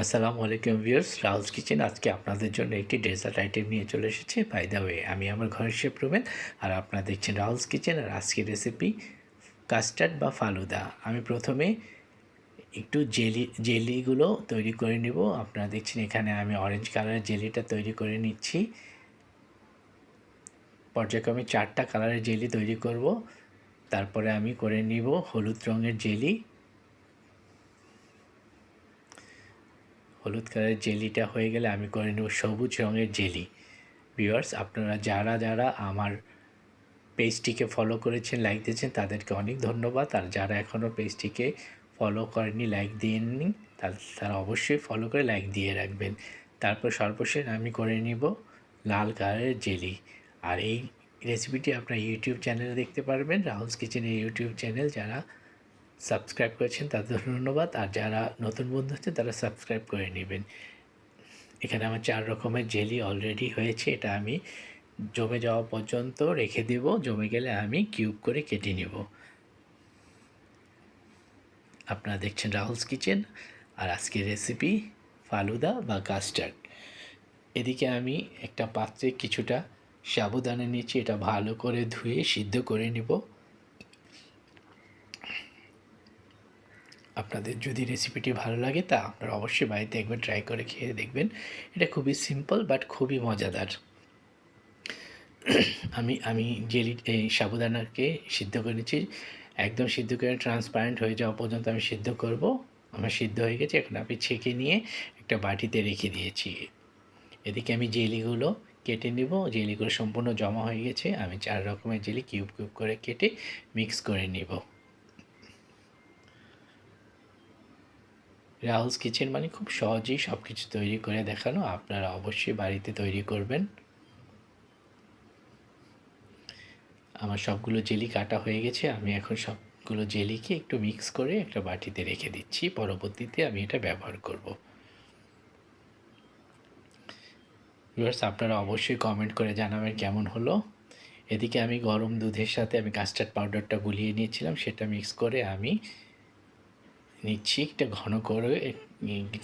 আসসালামু আলাইকুম viewers, Rahul's kitchen আজকে আপনাদের জন্য একটি ডেজার্ট আইটেম নিয়ে চলে এসেছে। বাই দ্য ওয়ে, আমি আমার ঘরের শেফ রুবেল, আর আপনারা দেখছেন রাহুলস কিচেন। আর আজকের রেসিপি কাস্টার্ড বা ফালুদা। আমি প্রথমে একটু জেলিগুলো তৈরি করে নেব। আপনারা দেখছেন এখানে আমি অরেঞ্জ কালারের জেলিটা তৈরি করে নিচ্ছি। পর্যায়ক্রমে 4টা কালারের জেলি তৈরি করব। তারপরে আমি করে নিব হলুদ রঙের জেলি। হলুদ কালারের জেলিটা হয়ে গেলে আমি করে নেব সবুজ রঙের জেলি। ভিউয়ার্স, আপনারা যারা আমার পেজটিকে ফলো করেছেন, লাইক দিয়েছেন, তাদেরকে অনেক ধন্যবাদ। আর যারা এখনও পেজটিকে ফলো করেননি, লাইক দিয়েননি, তারা অবশ্যই ফলো করে লাইক দিয়ে রাখবেন। তারপর সর্বশেষ আমি করে নিব লাল কালারের জেলি। আর এই রেসিপিটি আপনার ইউটিউব চ্যানেলে দেখতে পারবেন, রাহুলস কিচেনের ইউটিউব চ্যানেল। যারা সাবস্ক্রাইব করেছেন তাদের ধন্যবাদ, আর যারা নতুন বন্ধু হচ্ছে তারা সাবস্ক্রাইব করে নেবেন। এখানে আমার 4 রকমের জেলি অলরেডি হয়েছে। এটা আমি জমে যাওয়া পর্যন্ত রেখে দেব। জমে গেলে আমি কিউব করে কেটে নেব। আপনারা দেখছেন রাহুলস কিচেন, আর আজকের রেসিপি ফালুদা বা কাস্টার্ড। এদিকে আমি একটা পাত্রে কিছুটা সাবুদানা নিয়েছি। এটা ভালো করে ধুয়ে সিদ্ধ করে নেব। আপনাদের যদি রেসিপিটি ভালো লাগে তা আপনারা অবশ্যই বাড়িতে একবার ট্রাই করে খেয়ে দেখবেন। এটা খুবই সিম্পল বাট খুবই মজাদার। আমি এই সাবুদানাকে সিদ্ধ করে নিচ্ছি। একদম সিদ্ধ করে ট্রান্সপারেন্ট হয়ে যাওয়া পর্যন্ত আমি সিদ্ধ করব। আমার সিদ্ধ হয়ে গেছে। এখন আমি ছেঁকে নিয়ে একটা বাটিতে রেখে দিয়েছি। এদিকে আমি জেলিগুলো কেটে নেব। জেলিগুলো সম্পূর্ণ জমা হয়ে গেছে। আমি 4 রকমের জেলি কিউব কিউব করে কেটে মিক্স করে নেব। রাহুলস কিচেন মানে খুব সহজেই সব কিছু তৈরি করে দেখানো। আপনারা অবশ্যই বাড়িতে তৈরি করবেন। আমার সবগুলো জেলি কাটা হয়ে গেছে। আমি এখন সবগুলো জেলিকে একটু মিক্স করে একটা বাটিতে রেখে দিচ্ছি। পরবর্তীতে আমি এটা ব্যবহার করব। ভিউয়ার্স, আপনারা অবশ্যই কমেন্ট করে জানাবেন কেমন হলো। এদিকে আমি গরম দুধের সাথে আমি কাস্টার্ড পাউডারটা গুলিয়ে নিয়েছিলাম, সেটা মিক্স করে আমি নিচ্ছি একটা ঘন করে।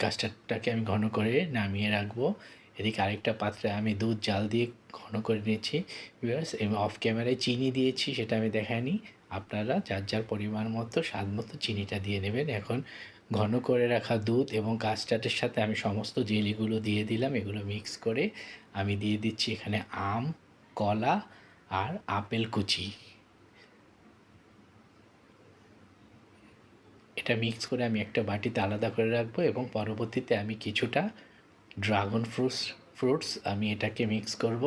কাস্টার্ডটাকে আমি ঘন করে নামিয়ে রাখবো। এদিকে আরেকটা পাত্রে আমি দুধ জাল দিয়ে ঘন করে নিয়েছি। ভিউয়ার্স, এবং অফ ক্যামেরায় চিনি দিয়েছি, সেটা আমি দেখাইনি। আপনারা যার যার পরিমাণ মতো স্বাদ মতো চিনিটা দিয়ে নেবেন। এখন ঘন করে রাখা দুধ এবং কাস্টার্ডের সাথে আমি সমস্ত জেলিগুলো দিয়ে দিলাম। এগুলো মিক্স করে আমি দিয়ে দিচ্ছি এখানে আম, কলা আর আপেল কুচি। এটা মিক্স করে আমি একটা বাটিতে আলাদা করে রাখবো, এবং পরবর্তীতে আমি কিছুটা ড্রাগন ফ্রুটস আমি এটাকে মিক্স করব।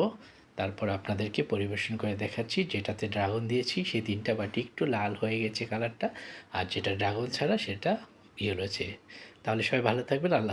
তারপর আপনাদেরকে পরিবেশন করে দেখাচ্ছি। যেটাতে ড্রাগন দিয়েছি সেই 3টা বাটি একটু লাল হয়ে গেছে কালারটা, আর যেটা ড্রাগন ছাড়া সেটা ইয়ে রয়েছে। তাহলে সবাই ভালো থাকবেন। আল্লাহ হাফেজ।